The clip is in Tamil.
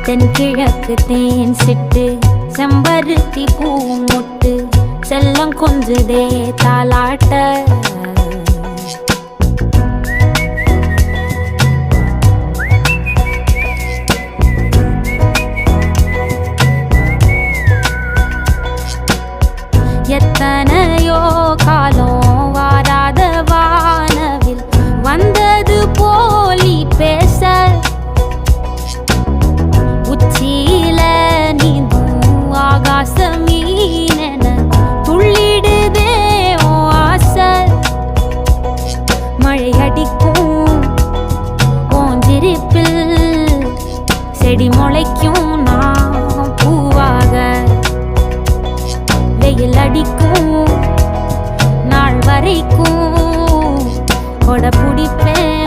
தென்கிழக்கு தேன் சிட்டு செம்பருத்தி பூ முட்டு செல்லம் கொஞ்சுதே தாலாட்ட எத்தனையோ காலம் வாராத வானவில் வந்தது போலி பேச உச்சியில நீந்தும் ஆகாச மீனென துள்ளிடுதே ஓ ஆசை மழை அடிக்கும் ஓஞ்சிருப்பில் செடி முளைக்கும் நான் பூவாக வெயில் அடிக்கும் நாள் வரைக்கும் கொடை பிடிப்பேன்